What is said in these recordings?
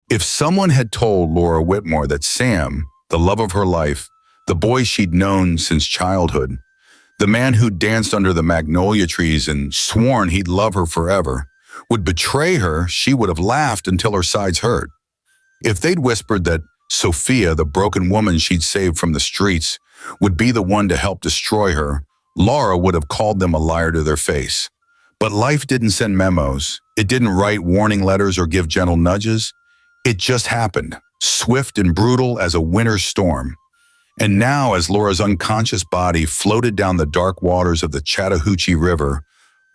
If someone had told Laura Whitmore that Sam, the love of her life, the boy she'd known since childhood, the man who danced under the magnolia trees and sworn he'd love her forever, would betray her, she would have laughed until her sides hurt. If they'd whispered that Sophia, the broken woman she'd saved from the streets, would be the one to help destroy her, Laura would have called them a liar to their face. But life didn't send memos. It didn't write warning letters or give gentle nudges. It just happened, swift and brutal as a winter's storm. And now, as Laura's unconscious body floated down the dark waters of the Chattahoochee River,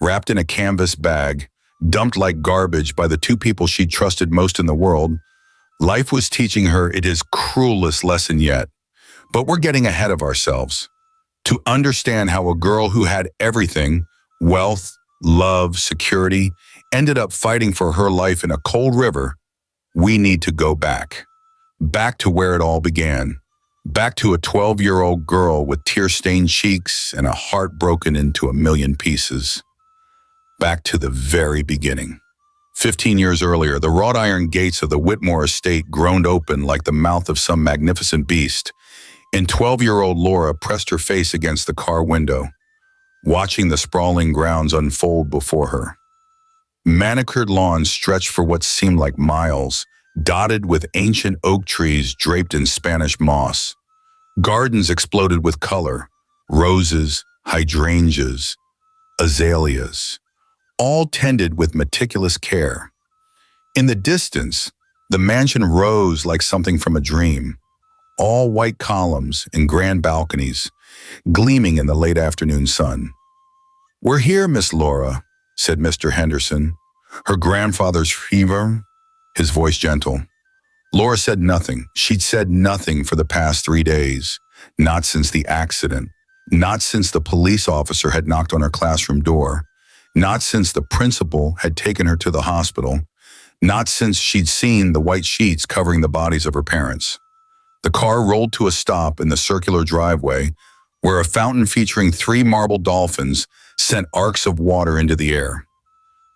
wrapped in a canvas bag, dumped like garbage by the two people she'd trusted most in the world, life was teaching her its cruelest lesson yet. But we're getting ahead of ourselves. To understand how a girl who had everything, wealth, love, security, ended up fighting for her life in a cold river, we need to go back. Back to where it all began. Back to a 12-year-old girl with tear-stained cheeks and a heart broken into a million pieces. Back to the very beginning. 15 years earlier, the wrought iron gates of the Whitmore estate groaned open like the mouth of some magnificent beast, and 12-year-old Laura pressed her face against the car window, watching the sprawling grounds unfold before her. Manicured lawns stretched for what seemed like miles, dotted with ancient oak trees draped in Spanish moss. Gardens exploded with color, roses, hydrangeas, azaleas, all tended with meticulous care. In the distance, the mansion rose like something from a dream, all white columns and grand balconies, gleaming in the late afternoon sun. "We're here, Miss Laura," said Mr. Henderson, her grandfather's fever, his voice gentle. Laura said nothing. She'd said nothing for the past 3 days, not since the accident, not since the police officer had knocked on her classroom door, not since the principal had taken her to the hospital, not since she'd seen the white sheets covering the bodies of her parents. The car rolled to a stop in the circular driveway where a fountain featuring 3 marble dolphins sent arcs of water into the air.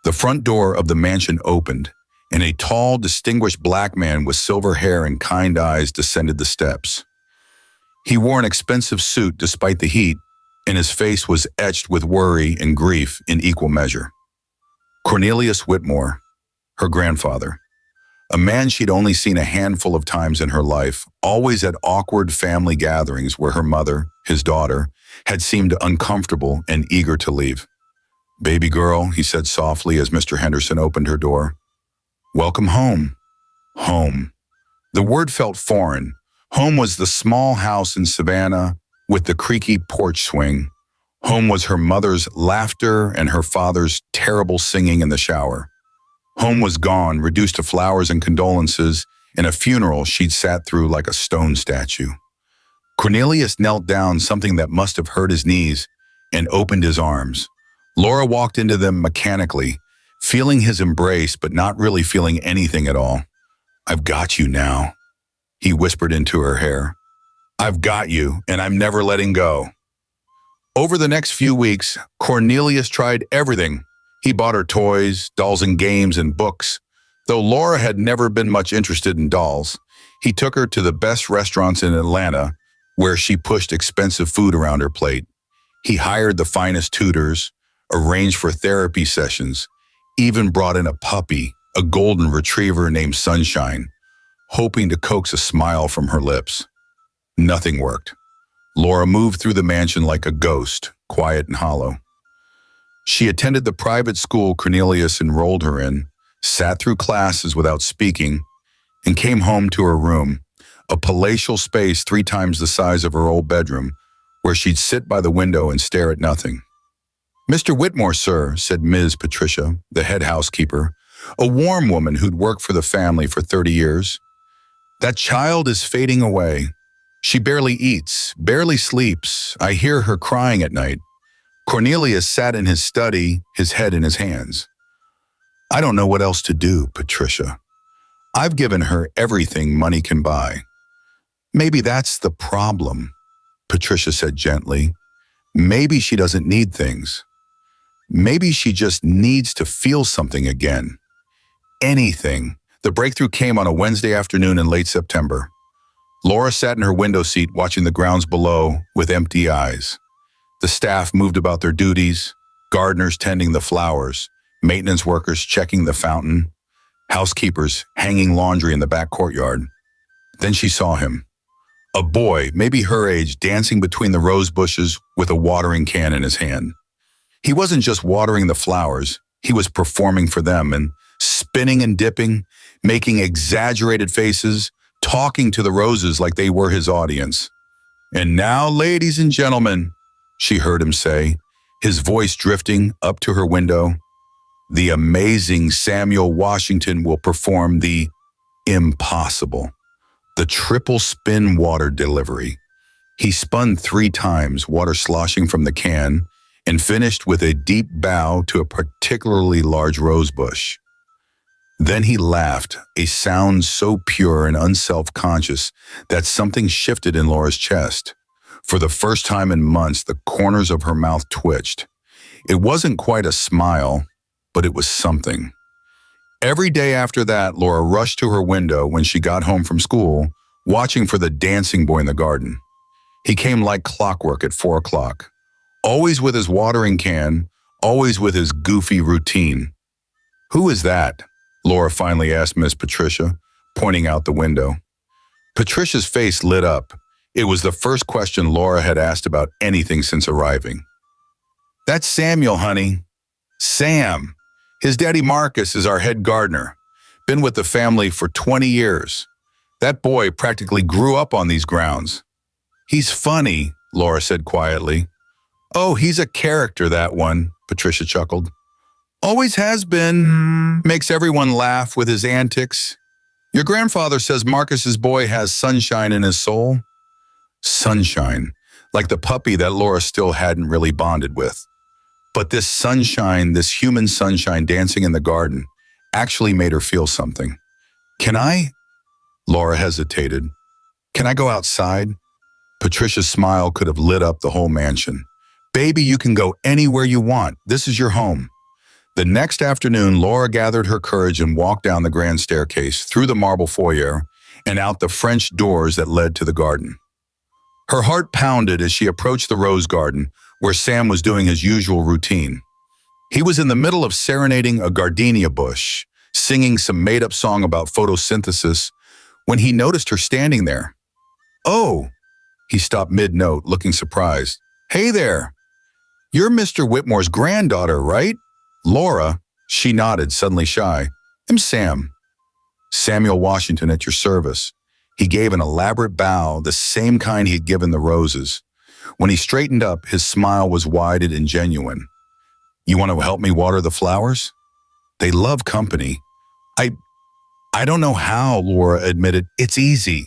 The front door of the mansion opened, and a tall, distinguished black man with silver hair and kind eyes descended the steps. He wore an expensive suit despite the heat, and his face was etched with worry and grief in equal measure. Cornelius Whitmore, her grandfather, a man she'd only seen a handful of times in her life, always at awkward family gatherings where her mother, his daughter, had seemed uncomfortable and eager to leave. "Baby girl," he said softly as Mr. Henderson opened her door. "Welcome home." Home. The word felt foreign. Home was the small house in Savannah with the creaky porch swing. Home was her mother's laughter and her father's terrible singing in the shower. Home was gone, reduced to flowers and condolences in a funeral she'd sat through like a stone statue. Cornelius knelt down, something that must have hurt his knees, and opened his arms. Laura walked into them mechanically, feeling his embrace but not really feeling anything at all. "I've got you now," he whispered into her hair. "I've got you, and I'm never letting go." Over the next few weeks, Cornelius tried everything. He bought her toys, dolls and games and books. Though Laura had never been much interested in dolls, he took her to the best restaurants in Atlanta, where she pushed expensive food around her plate. He hired the finest tutors, arranged for therapy sessions, even brought in a puppy, a golden retriever named Sunshine, hoping to coax a smile from her lips. Nothing worked. Laura moved through the mansion like a ghost, quiet and hollow. She attended the private school Cornelius enrolled her in, sat through classes without speaking, and came home to her room, a palatial space 3 times the size of her old bedroom, where she'd sit by the window and stare at nothing. "Mr. Whitmore, sir," said Ms. Patricia, the head housekeeper, a warm woman who'd worked for the family for 30 years. "That child is fading away. She barely eats, barely sleeps. I hear her crying at night." Cornelius sat in his study, his head in his hands. "I don't know what else to do, Patricia. I've given her everything money can buy." "Maybe that's the problem," Patricia said gently. "Maybe she doesn't need things. Maybe she just needs to feel something again. Anything. The breakthrough came on a Wednesday afternoon in late September. Laura sat in her window seat watching the grounds below with empty eyes. The staff moved about their duties, gardeners tending the flowers, maintenance workers checking the fountain, housekeepers hanging laundry in the back courtyard. Then she saw him. A boy, maybe her age, dancing between the rose bushes with a watering can in his hand. He wasn't just watering the flowers, he was performing for them and spinning and dipping, making exaggerated faces, talking to the roses like they were his audience. "And now, ladies and gentlemen," she heard him say, his voice drifting up to her window, "the amazing Samuel Washington will perform the impossible, the triple spin water delivery." He spun 3 times, water sloshing from the can, and finished with a deep bow to a particularly large rose bush. Then he laughed, a sound so pure and unself-conscious that something shifted in Laura's chest. For the first time in months, the corners of her mouth twitched. It wasn't quite a smile, but it was something. Every day after that, Laura rushed to her window when she got home from school, watching for the dancing boy in the garden. He came like clockwork at 4 o'clock, always with his watering can, always with his goofy routine. "Who is that?" Laura finally asked Miss Patricia, pointing out the window. Patricia's face lit up. It was the first question Laura had asked about anything since arriving. "That's Samuel, honey. Sam. His daddy Marcus is our head gardener. Been with the family for 20 years. That boy practically grew up on these grounds." "He's funny," Laura said quietly. "Oh, he's a character, that one," Patricia chuckled. "Always has been. Makes everyone laugh with his antics. Your grandfather says Marcus's boy has sunshine in his soul." Sunshine, like the puppy that Laura still hadn't really bonded with. But this sunshine, this human sunshine dancing in the garden, actually made her feel something. "Can I?" Laura hesitated. "Can I go outside?" Patricia's smile could have lit up the whole mansion. "Baby, you can go anywhere you want. This is your home." The next afternoon, Laura gathered her courage and walked down the grand staircase, through the marble foyer, and out the French doors that led to the garden. Her heart pounded as she approached the rose garden, where Sam was doing his usual routine. He was in the middle of serenading a gardenia bush, singing some made-up song about photosynthesis, when he noticed her standing there. "Oh," he stopped mid-note, looking surprised. "Hey there. You're Mr. Whitmore's granddaughter, right?" "Laura," she nodded, suddenly shy. "I'm Sam. Samuel Washington at your service." He gave an elaborate bow, the same kind he'd given the roses. When he straightened up, his smile was wide and genuine. "You want to help me water the flowers? They love company." I don't know how," Laura admitted. "It's easy.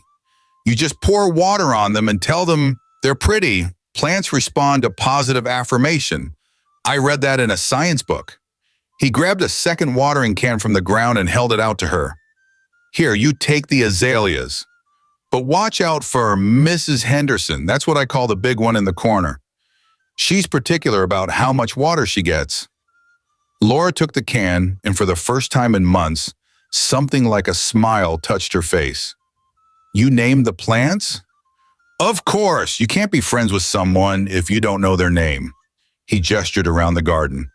You just pour water on them and tell them they're pretty. Plants respond to positive affirmation. I read that in a science book." He grabbed a second watering can from the ground and held it out to her. "Here, you take the azaleas. But watch out for Mrs. Henderson. That's what I call the big one in the corner. She's particular about how much water she gets." Laura took the can, and for the first time in months, something like a smile touched her face. "You named the plants?" "Of course. You can't be friends with someone if you don't know their name." He gestured around the garden.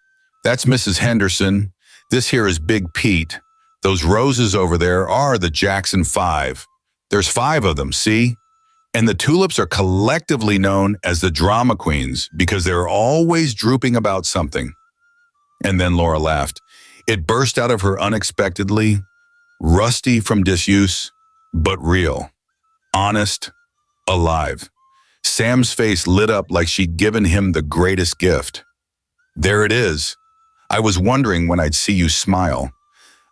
"That's Mrs. Henderson. This here is Big Pete. Those roses over there are the Jackson 5. There's 5 of them, see? And the tulips are collectively known as the drama queens because they're always drooping about something." And then Laura laughed. It burst out of her unexpectedly, rusty from disuse, but real, honest, alive. Sam's face lit up like she'd given him the greatest gift. "There it is. I was wondering when I'd see you smile.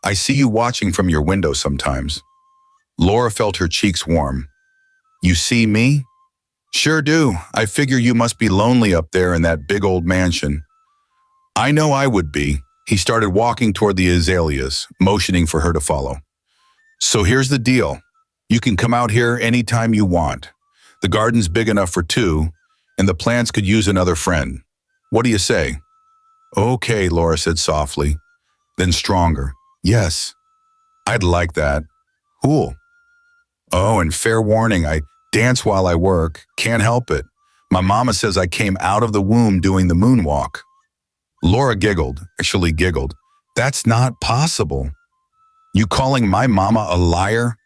I see you watching from your window sometimes." Laura felt her cheeks warm. "You see me?" "Sure do. I figure you must be lonely up there in that big old mansion." "I know I would be." He started walking toward the azaleas, motioning for her to follow. "So here's the deal. You can come out here anytime you want. The garden's big enough for 2, and the plants could use another friend. What do you say?" "Okay," Laura said softly, then stronger. "Yes." I'd like that. Cool. Oh, and fair warning, I dance while I work. Can't help it. My mama says I came out of the womb doing the moonwalk. Laura actually giggled. That's not possible. You calling my mama a liar?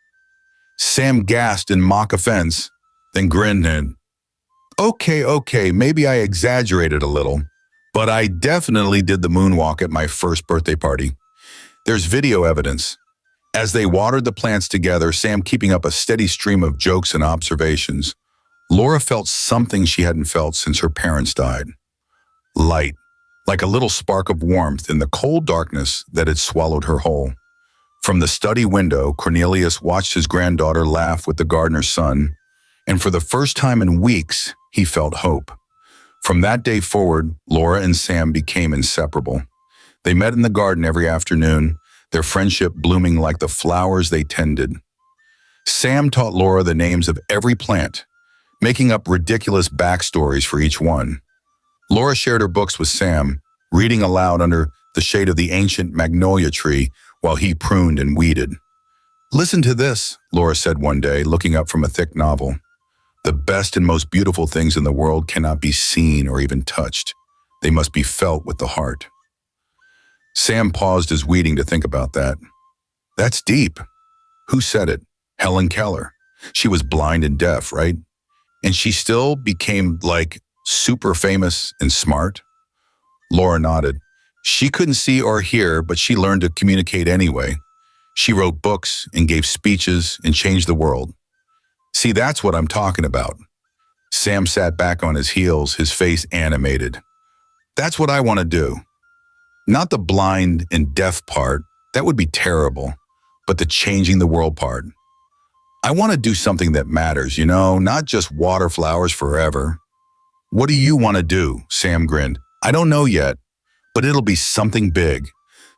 Sam gasped in mock offense, then grinned and, okay, maybe I exaggerated a little, but I definitely did the moonwalk at my first birthday party. There's video evidence. As they watered the plants together, Sam keeping up a steady stream of jokes and observations, Laura felt something she hadn't felt since her parents died. Light, like a little spark of warmth in the cold darkness that had swallowed her whole. From the study window, Cornelius watched his granddaughter laugh with the gardener's son, and for the first time in weeks, he felt hope. From that day forward, Laura and Sam became inseparable. They met in the garden every afternoon, their friendship blooming like the flowers they tended. Sam taught Laura the names of every plant, making up ridiculous backstories for each one. Laura shared her books with Sam, reading aloud under the shade of the ancient magnolia tree while he pruned and weeded. Listen to this, Laura said one day, looking up from a thick novel. The best and most beautiful things in the world cannot be seen or even touched. They must be felt with the heart. Sam paused his weeding to think about that. That's deep. Who said it? Helen Keller. She was blind and deaf, right? And she still became, like, super famous and smart? Laura nodded. She couldn't see or hear, but she learned to communicate anyway. She wrote books and gave speeches and changed the world. See, that's what I'm talking about. Sam sat back on his heels, his face animated. That's what I want to do. Not the blind and deaf part, that would be terrible, but the changing the world part. I want to do something that matters, not just water flowers forever. What do you want to do? Sam grinned. I don't know yet, but it'll be something big,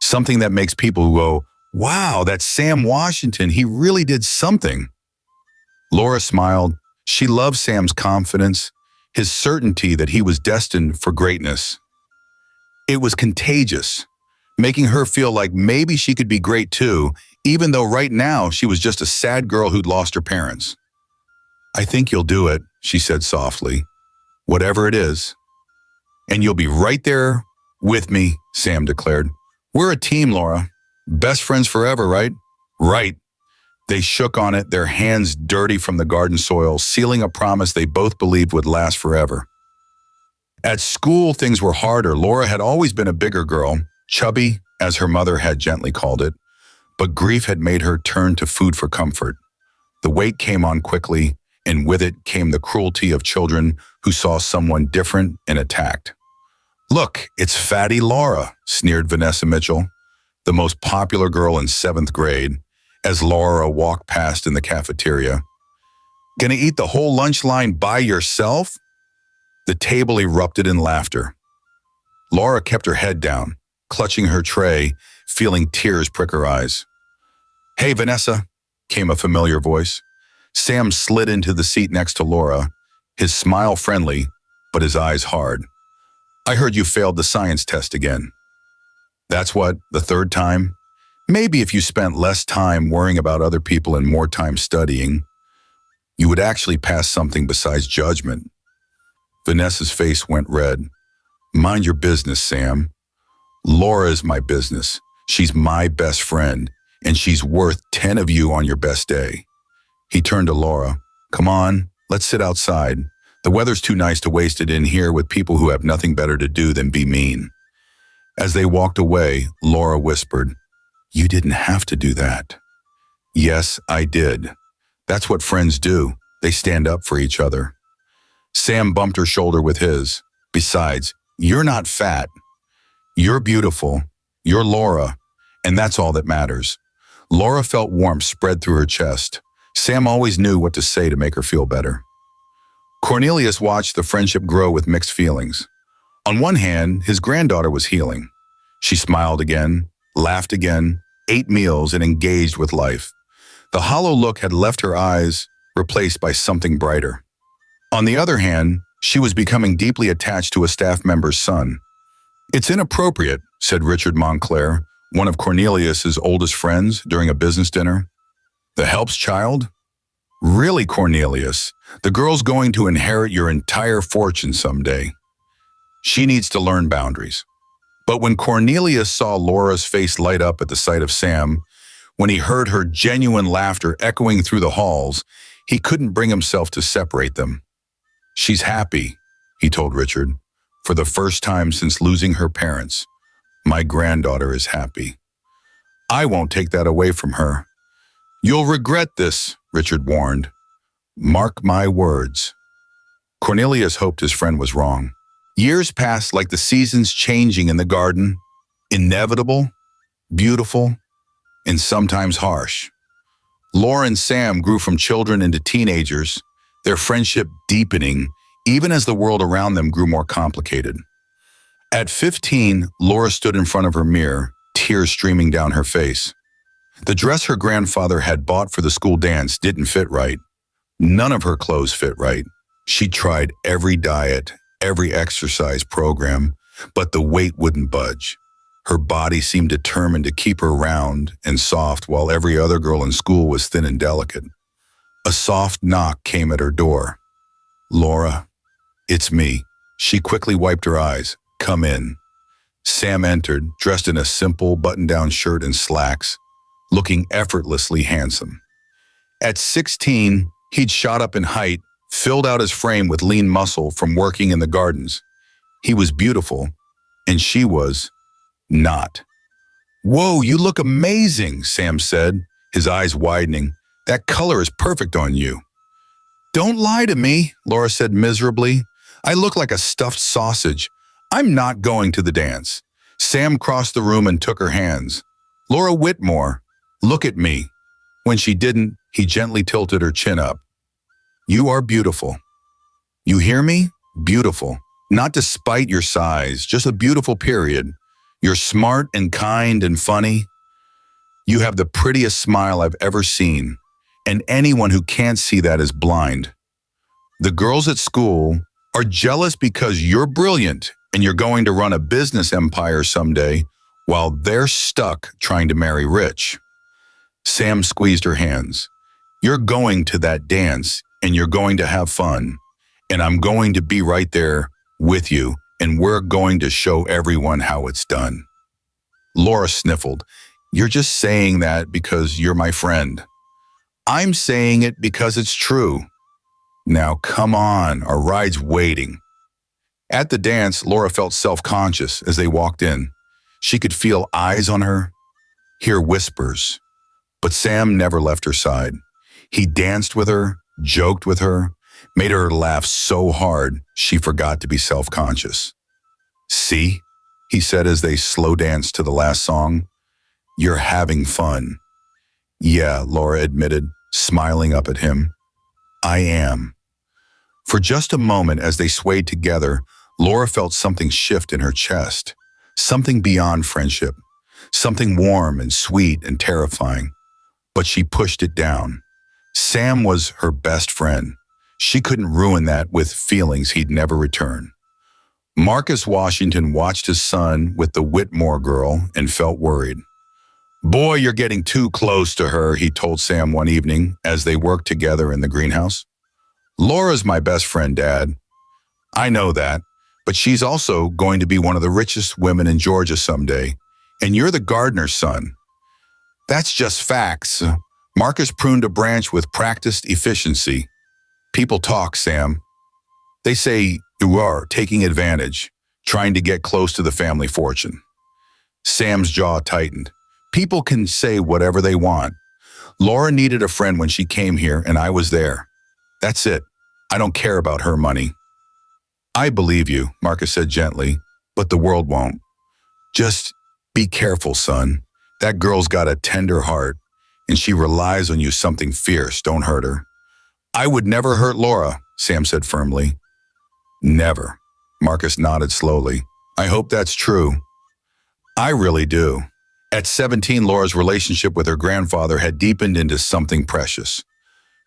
something that makes people go, wow, that's Sam Washington, he really did something. Laura smiled. She loved Sam's confidence, his certainty that he was destined for greatness. It was contagious, making her feel like maybe she could be great too, even though right now she was just a sad girl who'd lost her parents. I think you'll do it, she said softly, whatever it is. And you'll be right there with me, Sam declared. We're a team, Laura. Best friends forever, right? Right. They shook on it, their hands dirty from the garden soil, sealing a promise they both believed would last forever. At school, things were harder. Laura had always been a bigger girl, chubby, as her mother had gently called it, but grief had made her turn to food for comfort. The weight came on quickly, and with it came the cruelty of children who saw someone different and attacked. Look, it's Fatty Laura, sneered Vanessa Mitchell, the most popular girl in 7th grade, as Laura walked past in the cafeteria. Gonna eat the whole lunch line by yourself? The table erupted in laughter. Laura kept her head down, clutching her tray, feeling tears prick her eyes. Hey, Vanessa, came a familiar voice. Sam slid into the seat next to Laura, his smile friendly, but his eyes hard. I heard you failed the science test again. That's what, the 3rd time? Maybe if you spent less time worrying about other people and more time studying, you would actually pass something besides judgment. Vanessa's face went red. Mind your business, Sam. Laura is my business. She's my best friend, and she's worth 10 of you on your best day. He turned to Laura. Come on, let's sit outside. The weather's too nice to waste it in here with people who have nothing better to do than be mean. As they walked away, Laura whispered, You didn't have to do that. Yes, I did. That's what friends do. They stand up for each other. Sam bumped her shoulder with his. Besides, you're not fat. You're beautiful. You're Laura. And that's all that matters. Laura felt warmth spread through her chest. Sam always knew what to say to make her feel better. Cornelius watched the friendship grow with mixed feelings. On one hand, his granddaughter was healing. She smiled again, laughed again, ate meals, and engaged with life. The hollow look had left her eyes, replaced by something brighter. On the other hand, she was becoming deeply attached to a staff member's son. It's inappropriate, said Richard Montclair, one of Cornelius's oldest friends, during a business dinner. The help's child? Really, Cornelius? The girl's going to inherit your entire fortune someday. She needs to learn boundaries. But when Cornelius saw Laura's face light up at the sight of Sam, when he heard her genuine laughter echoing through the halls, he couldn't bring himself to separate them. "She's happy," he told Richard, "for the first time since losing her parents. My granddaughter is happy. I won't take that away from her." "You'll regret this," Richard warned. "Mark my words." Cornelius hoped his friend was wrong. Years passed like the seasons changing in the garden, inevitable, beautiful, and sometimes harsh. Laura and Sam grew from children into teenagers, their friendship deepening even as the world around them grew more complicated. At 15, Laura stood in front of her mirror, tears streaming down her face. The dress her grandfather had bought for the school dance didn't fit right. None of her clothes fit right. She tried every diet, every exercise program, but the weight wouldn't budge. Her body seemed determined to keep her round and soft while every other girl in school was thin and delicate. A soft knock came at her door. "Laura, it's me." She quickly wiped her eyes. "Come in." Sam entered, dressed in a simple button-down shirt and slacks, looking effortlessly handsome. At 16, he'd shot up in height, filled out his frame with lean muscle from working in the gardens. He was beautiful, and she was not. "Whoa, you look amazing," Sam said, his eyes widening. "That color is perfect on you." "Don't lie to me," Laura said miserably. "I look like a stuffed sausage. I'm not going to the dance." Sam crossed the room and took her hands. "Laura Whitmore, look at me." When she didn't, he gently tilted her chin up. "You are beautiful. You hear me? Beautiful. Not despite your size, just a beautiful period. You're smart and kind and funny. You have the prettiest smile I've ever seen, and anyone who can't see that is blind. The girls at school are jealous because you're brilliant and you're going to run a business empire someday while they're stuck trying to marry rich." Sam squeezed her hands. "You're going to that dance and you're going to have fun, and I'm going to be right there with you, and we're going to show everyone how it's done." Laura sniffled. "You're just saying that because you're my friend." "I'm saying it because it's true." "Now come on, our ride's waiting." At the dance, Laura felt self-conscious as they walked in. She could feel eyes on her, hear whispers. But Sam never left her side. He danced with her, joked with her, made her laugh so hard she forgot to be self-conscious. "See?" he said as they slow danced to the last song. "You're having fun." "Yeah," Laura admitted, smiling up at him. "I am." For just a moment as they swayed together, Laura felt something shift in her chest, something beyond friendship, something warm and sweet and terrifying. But she pushed it down. Sam was her best friend. She couldn't ruin that with feelings he'd never return. Marcus Washington watched his son with the Whitmore girl and felt worried. "Boy, you're getting too close to her," he told Sam one evening as they worked together in the greenhouse. "Laura's my best friend, Dad." "I know that, but she's also going to be one of the richest women in Georgia someday, and you're the gardener's son." "That's just facts." Marcus pruned a branch with practiced efficiency. "People talk, Sam. They say you are taking advantage, trying to get close to the family fortune." Sam's jaw tightened. "People can say whatever they want. Laura needed a friend when she came here, and I was there. That's it. I don't care about her money." "I believe you," Marcus said gently, "but the world won't. Just be careful, son. That girl's got a tender heart, and she relies on you something fierce. Don't hurt her." "I would never hurt Laura," Sam said firmly. "Never." Marcus nodded slowly. "I hope that's true." "I really do." At 17, Laura's relationship with her grandfather had deepened into something precious.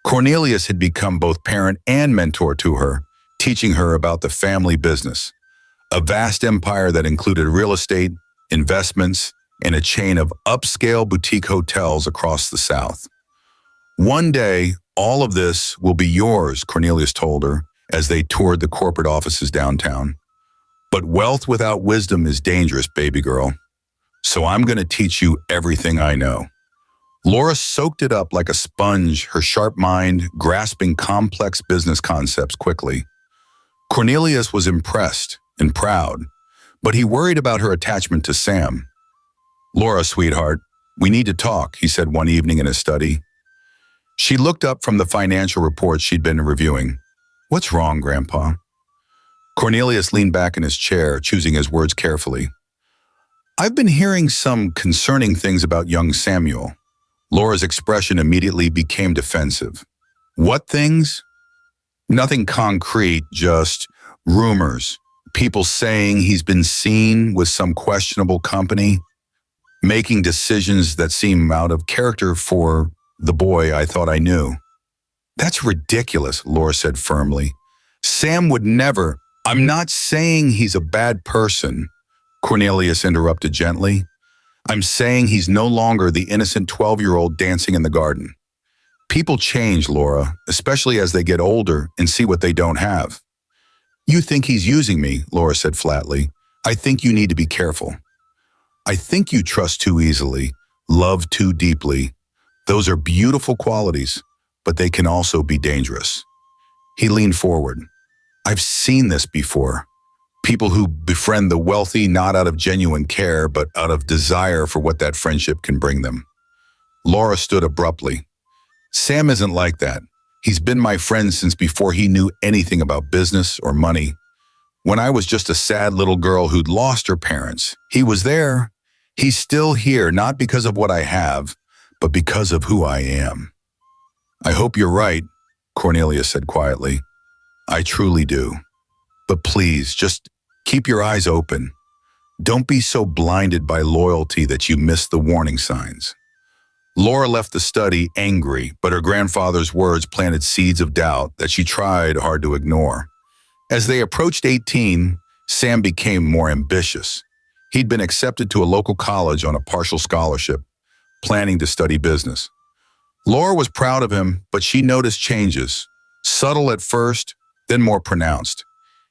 Cornelius had become both parent and mentor to her, teaching her about the family business, a vast empire that included real estate, investments, and a chain of upscale boutique hotels across the South. One day, all of this will be yours, Cornelius told her as they toured the corporate offices downtown. But wealth without wisdom is dangerous, baby girl. So I'm going to teach you everything I know. Laura soaked it up like a sponge, her sharp mind grasping complex business concepts quickly. Cornelius was impressed and proud, but he worried about her attachment to Sam. "Laura, sweetheart, we need to talk," he said one evening in his study. She looked up from the financial reports she'd been reviewing. "What's wrong, Grandpa?" Cornelius leaned back in his chair, choosing his words carefully. "I've been hearing some concerning things about young Samuel." Laura's expression immediately became defensive. "What things?" "Nothing concrete, just rumors. People saying he's been seen with some questionable company, making decisions that seem out of character for the boy I thought I knew." "That's ridiculous," Laura said firmly. "Sam would never—" "I'm not saying he's a bad person," Cornelius interrupted gently. "I'm saying he's no longer the innocent 12-year-old dancing in the garden. People change, Laura, especially as they get older and see what they don't have." "You think he's using me," Laura said flatly. "I think you need to be careful. I think you trust too easily, love too deeply. Those are beautiful qualities, but they can also be dangerous." He leaned forward. "I've seen this before. People who befriend the wealthy not out of genuine care, but out of desire for what that friendship can bring them." Laura stood abruptly. "Sam isn't like that. He's been my friend since before he knew anything about business or money. When I was just a sad little girl who'd lost her parents, he was there. He's still here, not because of what I have, but because of who I am." "I hope you're right," Cornelius said quietly. "I truly do. But please, just keep your eyes open. Don't be so blinded by loyalty that you miss the warning signs." Laura left the study angry, but her grandfather's words planted seeds of doubt that she tried hard to ignore. As they approached 18, Sam became more ambitious. He'd been accepted to a local college on a partial scholarship, planning to study business. Laura was proud of him, but she noticed changes, subtle at first, then more pronounced.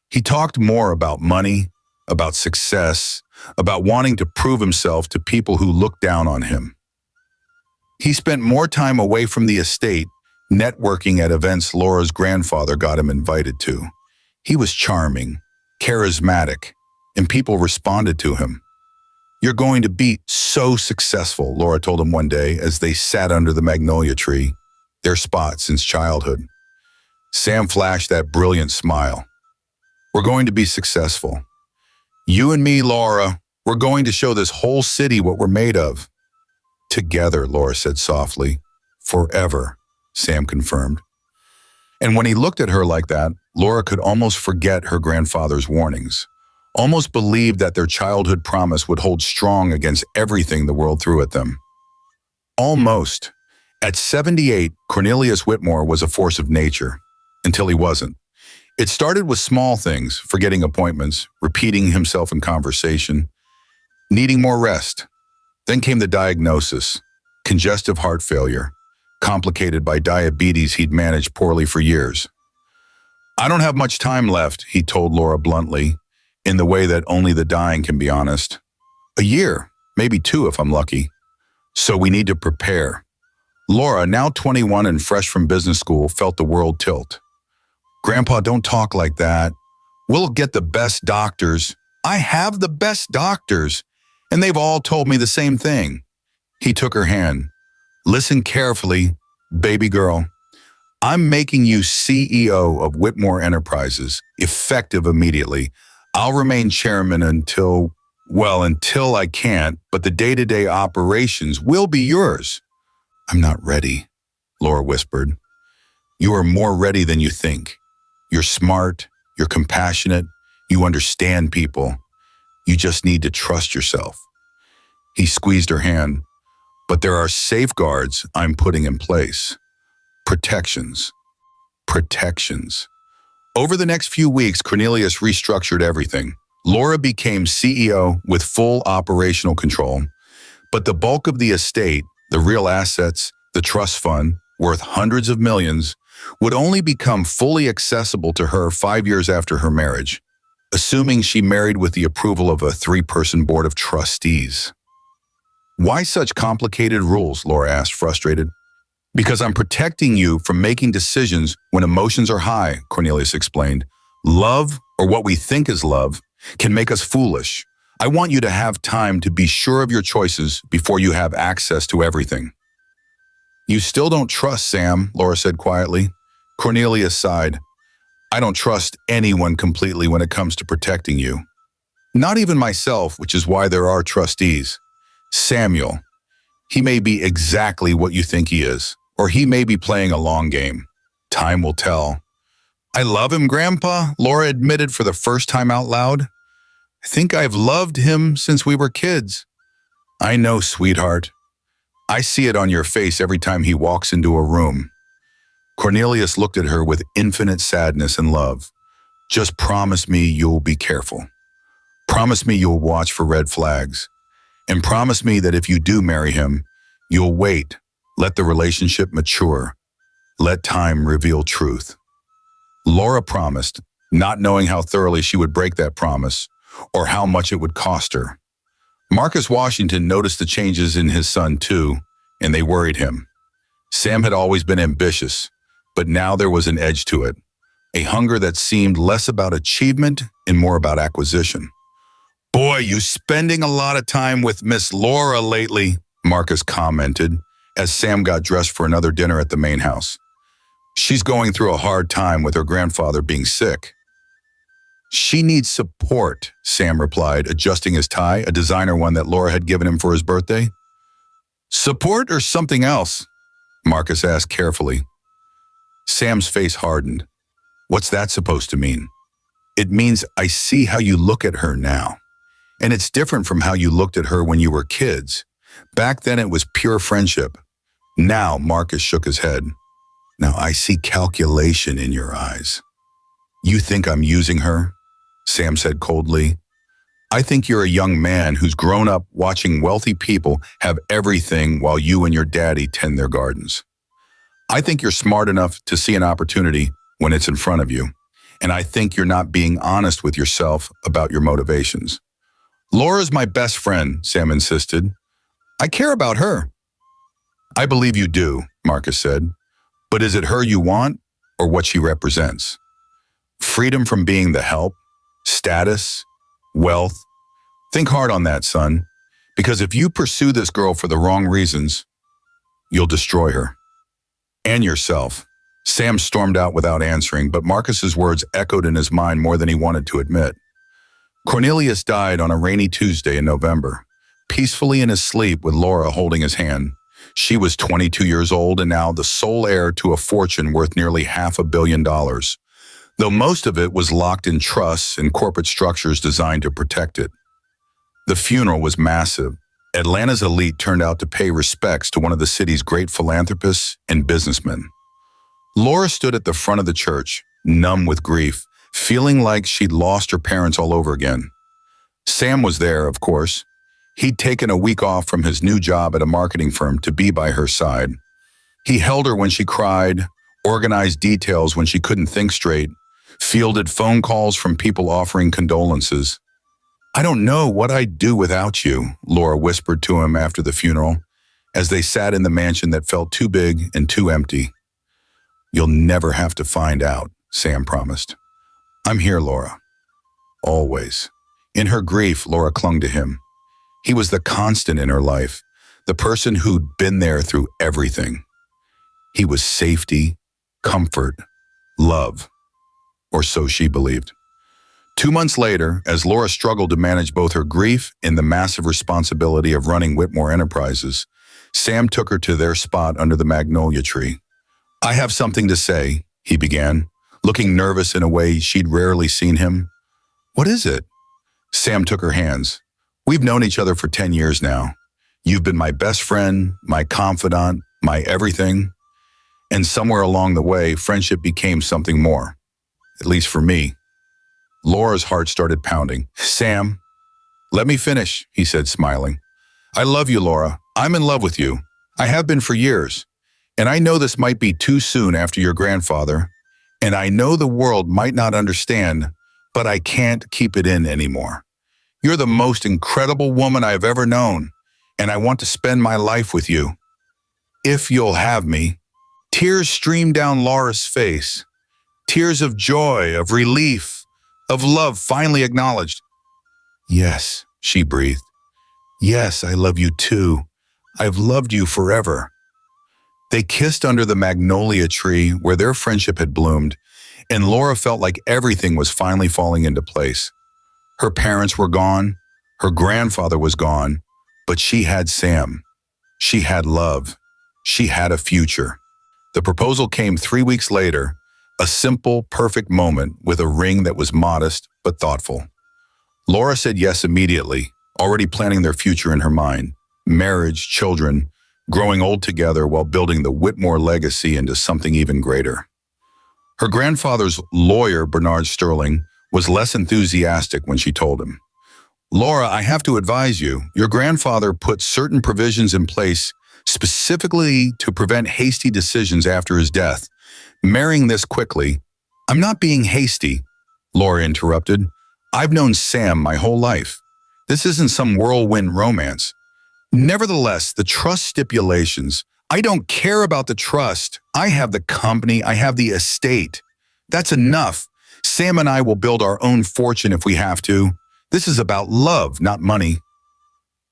He talked more about money, about success, about wanting to prove himself to people who looked down on him. He spent more time away from the estate, networking at events Laura's grandfather got him invited to. He was charming, charismatic, and people responded to him. "You're going to be so successful," Laura told him one day as they sat under the magnolia tree, their spot since childhood. Sam flashed that brilliant smile. "We're going to be successful. You and me, Laura, we're going to show this whole city what we're made of." "Together," Laura said softly. "Forever," Sam confirmed. And when he looked at her like that, Laura could almost forget her grandfather's warnings, almost believed that their childhood promise would hold strong against everything the world threw at them. Almost. At 78, Cornelius Whitmore was a force of nature, until he wasn't. It started with small things, forgetting appointments, repeating himself in conversation, needing more rest. Then came the diagnosis, congestive heart failure, complicated by diabetes he'd managed poorly for years. "I don't have much time left," he told Laura bluntly, in the way that only the dying can be honest. "A year, maybe 2 if I'm lucky. So we need to prepare." Laura, now 21 and fresh from business school, felt the world tilt. "Grandpa, don't talk like that. We'll get the best doctors." "I have the best doctors, and they've all told me the same thing." He took her hand. "Listen carefully, baby girl. I'm making you CEO of Whitmore Enterprises, effective immediately. I'll remain chairman until I can't, but the day-to-day operations will be yours." "I'm not ready," Laura whispered. "You are more ready than you think. You're smart, you're compassionate, you understand people. You just need to trust yourself." He squeezed her hand. "But there are safeguards I'm putting in place. Protections. Protections." Over the next few weeks, Cornelius restructured everything. Laura became CEO with full operational control. But the bulk of the estate, the real assets, the trust fund, worth hundreds of millions, would only become fully accessible to her 5 years after her marriage, assuming she married with the approval of a 3-person board of trustees. Why such complicated rules? Laura asked, frustrated. Because I'm protecting you from making decisions when emotions are high, Cornelius explained. Love, or what we think is love, can make us foolish. I want you to have time to be sure of your choices before you have access to everything. You still don't trust Sam, Laura said quietly. Cornelius sighed. I don't trust anyone completely when it comes to protecting you. Not even myself, which is why there are trustees. Samuel, he may be exactly what you think he is, or he may be playing a long game. Time will tell. I love him, Grandpa, Laura admitted for the first time out loud. I think I've loved him since we were kids. I know, sweetheart. I see it on your face every time he walks into a room. Cornelius looked at her with infinite sadness and love. Just promise me you'll be careful. Promise me you'll watch for red flags. And promise me that if you do marry him, you'll wait, let the relationship mature. Let time reveal truth. Laura promised, not knowing how thoroughly she would break that promise or how much it would cost her. Marcus Washington noticed the changes in his son too, and they worried him. Sam had always been ambitious, but now there was an edge to it, a hunger that seemed less about achievement and more about acquisition. Boy, you spending a lot of time with Miss Laura lately, Marcus commented as Sam got dressed for another dinner at the main house. She's going through a hard time with her grandfather being sick. She needs support, Sam replied, adjusting his tie, a designer one that Laura had given him for his birthday. Support or something else? Marcus asked carefully. Sam's face hardened. What's that supposed to mean? It means I see how you look at her now. And it's different from how you looked at her when you were kids. Back then it was pure friendship. Now, Marcus shook his head. Now I see calculation in your eyes. You think I'm using her? Sam said coldly. I think you're a young man who's grown up watching wealthy people have everything while you and your daddy tend their gardens. I think you're smart enough to see an opportunity when it's in front of you. And I think you're not being honest with yourself about your motivations. Laura's my best friend, Sam insisted. I care about her. I believe you do, Marcus said. But is it her you want or what she represents? Freedom from being the help, status, wealth. Think hard on that, son. Because if you pursue this girl for the wrong reasons, you'll destroy her. And yourself. Sam stormed out without answering, but Marcus's words echoed in his mind more than he wanted to admit. Cornelius died on a rainy Tuesday in November, peacefully in his sleep with Laura holding his hand. She was 22 years old and now the sole heir to a fortune worth nearly $500 million, though most of it was locked in trusts and corporate structures designed to protect it. The funeral was massive. Atlanta's elite turned out to pay respects to one of the city's great philanthropists and businessmen. Laura stood at the front of the church, numb with grief, feeling like she'd lost her parents all over again. Sam was there, of course. He'd taken a week off from his new job at a marketing firm to be by her side. He held her when she cried, organized details when she couldn't think straight, fielded phone calls from people offering condolences. I don't know what I'd do without you, Laura whispered to him after the funeral, as they sat in the mansion that felt too big and too empty. You'll never have to find out, Sam promised. I'm here, Laura. Always. In her grief, Laura clung to him. He was the constant in her life, the person who'd been there through everything. He was safety, comfort, love, or so she believed. 2 months later, as Laura struggled to manage both her grief and the massive responsibility of running Whitmore Enterprises, Sam took her to their spot under the magnolia tree. I have something to say, he began, looking nervous in a way she'd rarely seen him. What is it? Sam took her hands. We've known each other for 10 years now. You've been my best friend, my confidant, my everything. And somewhere along the way, friendship became something more. At least for me. Laura's heart started pounding. Sam, let me finish, he said, smiling. I love you, Laura. I'm in love with you. I have been for years. And I know this might be too soon after your grandfather. And I know the world might not understand, but I can't keep it in anymore. You're the most incredible woman I've ever known, and I want to spend my life with you. If you'll have me." Tears streamed down Laura's face. Tears of joy, of relief, of love finally acknowledged. "Yes," she breathed. "Yes, I love you too. I've loved you forever." They kissed under the magnolia tree where their friendship had bloomed, and Laura felt like everything was finally falling into place. Her parents were gone, her grandfather was gone, but she had Sam. She had love. She had a future. The proposal came 3 weeks later, a simple, perfect moment with a ring that was modest but thoughtful. Laura said yes immediately, already planning their future in her mind. Marriage, children, growing old together while building the Whitmore legacy into something even greater. Her grandfather's lawyer, Bernard Sterling, was less enthusiastic when she told him. "Laura, I have to advise you, your grandfather put certain provisions in place specifically to prevent hasty decisions after his death. Marrying this quickly—" "I'm not being hasty," Laura interrupted. "I've known Sam my whole life. This isn't some whirlwind romance. Nevertheless, the trust stipulations, I don't care about the trust. I have the company, I have the estate. That's enough. Sam and I will build our own fortune if we have to. This is about love, not money."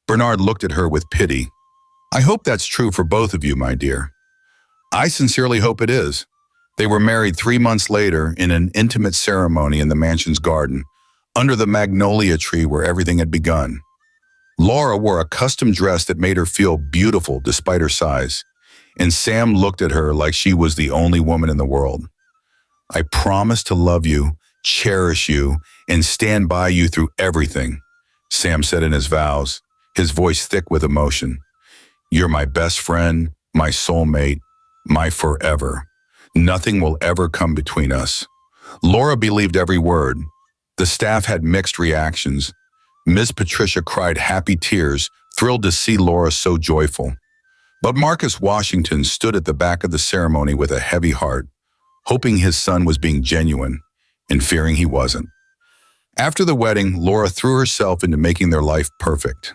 Bernard looked at her with pity. "I hope that's true for both of you, my dear." "I sincerely hope it is." They were married 3 months later in an intimate ceremony in the mansion's garden, under the magnolia tree where everything had begun. Laura wore a custom dress that made her feel beautiful despite her size, and Sam looked at her like she was the only woman in the world. "I promise to love you, cherish you, and stand by you through everything," Sam said in his vows, his voice thick with emotion. "You're my best friend, my soulmate, my forever. Nothing will ever come between us." Laura believed every word. The staff had mixed reactions. Ms. Patricia cried happy tears, thrilled to see Laura so joyful. But Marcus Washington stood at the back of the ceremony with a heavy heart, hoping his son was being genuine and fearing he wasn't. After the wedding, Laura threw herself into making their life perfect.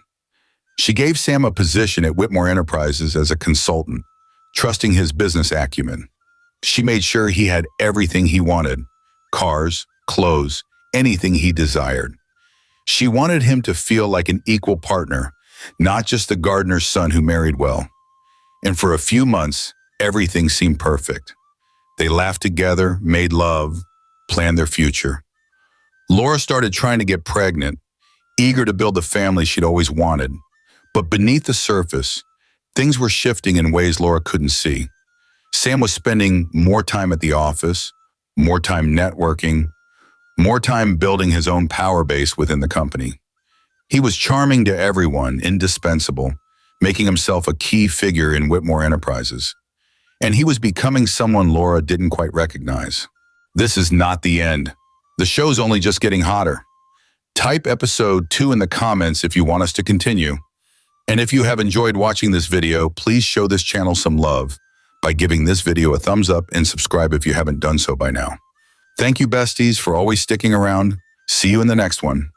She gave Sam a position at Whitmore Enterprises as a consultant, trusting his business acumen. She made sure he had everything he wanted: cars, clothes, anything he desired. She wanted him to feel like an equal partner, not just the gardener's son who married well. And for a few months, everything seemed perfect. They laughed together, made love, planned their future. Laura started trying to get pregnant, eager to build the family she'd always wanted. But beneath the surface, things were shifting in ways Laura couldn't see. Sam was spending more time at the office, more time networking, more time building his own power base within the company. He was charming to everyone, indispensable, making himself a key figure in Whitmore Enterprises. And he was becoming someone Laura didn't quite recognize. This is not the end. The show's only just getting hotter. Type episode 2 in the comments if you want us to continue. And if you have enjoyed watching this video, please show this channel some love by giving this video a thumbs up and subscribe if you haven't done so by now. Thank you, besties, for always sticking around. See you in the next one.